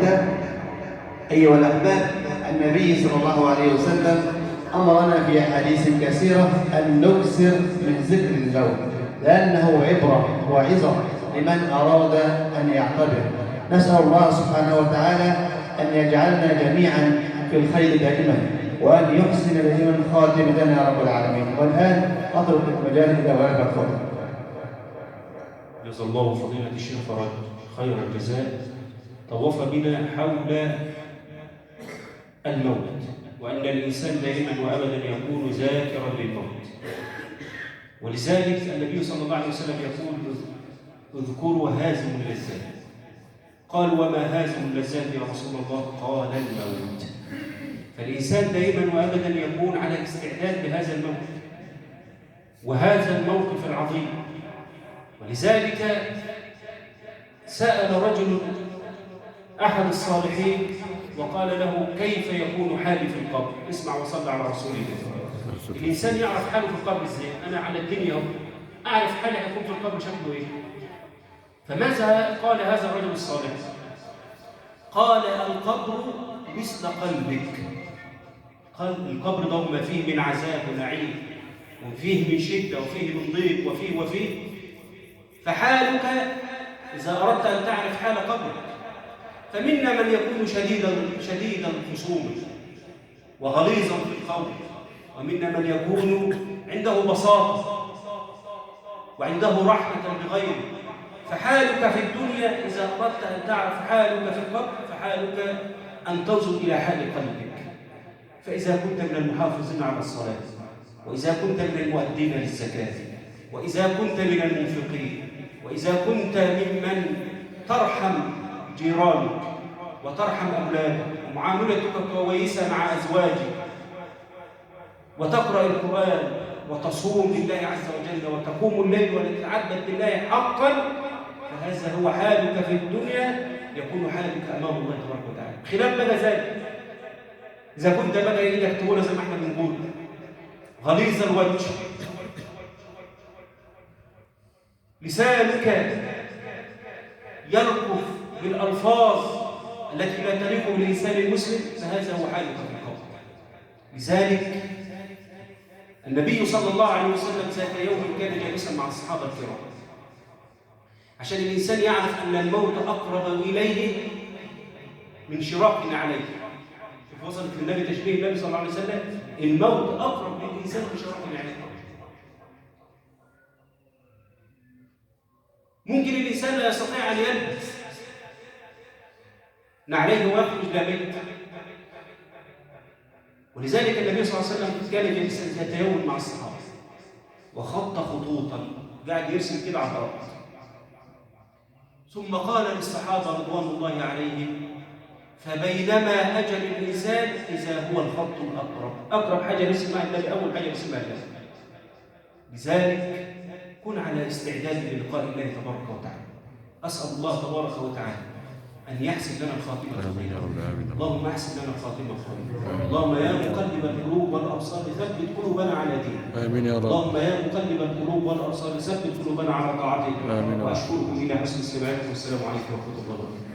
بعد. أيها الأحباب، النبي صلى الله عليه وسلم أمرنا في أحاديث كثيرة أن نكثر من ذكر الموت، لأنه عبرة وعظة لمن أراد أن يعتبر. نسأل الله سبحانه وتعالى أن يجعلنا جميعا في الخير دائما، وأن يحسن دائما خاتمتنا يا رب العالمين. والآن أترك المجال إلى وهاب الفضل. جزا الله فضيلة الشيخ فرج خير الجزاء. طوف بنا حول الموت، وأن الإنسان دائما وأبدا يكون ذاكرا للموت، ولذلك النبي صلى الله عليه وسلم يقول: اذكروا هازم اللذات. قال: وما هازم اللذات يا رسول الله؟ قال: الموت. فالإنسان دائما وأبدا يكون على استعداد لهذا الموت وهذا الموقف العظيم. ولذلك سأل رجل أحد الصالحين وقال له: كيف يكون حالي في القبر؟ اسمع وصل على رسول الله. الإنسان يعرف حاله في القبر ازاي؟ أنا على الدنيا أعرف حالي هيكون في القبر شكله إيه؟ فماذا قال هذا الرجل الصالح؟ قال: القبر مثل قلبك. قال: القبر ده ما فيه من عذاب ونعيم، وفيه من شدة، وفيه من ضيق، وفيه فحالك إذا أردت أن تعرف حال قبرك، فمنا من يكون شديد الخصوم وغليظا في القول، ومنا من يكون عنده بساطة وعنده رحمة بغيره. فحالك في الدنيا إذا أردت أن تعرف حالك في القبر فحالك أن تنظر إلى حال قلبك. فإذا كنت من المحافظين على الصلاة، وإذا كنت من المؤدين للزكاة، وإذا كنت من المنفقين، وإذا كنت ممن ترحم جيرانك وترحم أولادك ومعاملتك كويسة مع أزواجك وتقرأ القرآن وتصوم لله عز وجل وتقوم الليل وتتعبد بالله حقا، فهذا هو حالك في الدنيا، يكون حالك أمام الله تبارك وتعالى. خلاف بقى ذلك إذا كنت بقى إيدك تقول زي ما احنا بنقول غليظ الوجه، لسانك يركف بالألفاظ التي لا تليق بالإنسان المسلم، فهذا هو حالك في القبر. لذلك النبي صلى الله عليه وسلم ذات يوم كان جالسا مع الصحابة الكرام عشان الإنسان يعرف أن الموت أقرب إليه من شراك عليه. شوف وصلت للنبي تشبيه النبي صلى الله عليه وسلم: الموت أقرب للإنسان من شراك عليه. ممكن الإنسان لا يستطيع أن يلبس نعليه ويخرج لا بيت، ولذلك النبي صلى الله عليه وسلم كان جالسا ذات يوم مع الصحابة وخط خطوطا، قاعد يرسم كده على الأرض، ثم قال للصحابة رضوان الله عليهم: فبينما أجل الإنسان إذا هو الخط الأقرب. أقرب حاجة نسمع النبي، أول حاجة نسمع الله. لذلك كن على استعداد للقاء الله تبارك وتعالى. أسأل الله تبارك وتعالى أن يحسن لنا الخاتمة خيرا. اللهم احسن لنا الخاتمة خيرا. اللهم يا مقلب القلوب والأبصار ثبت قلوبنا على دينك. آمين يا رب. اللهم يا مقلب القلوب والأبصار ثبت قلوبنا على طاعتك. آمين. وأشكركم إلى حسن استماعكم، والسلام عليكم ورحمة الله وبركاته.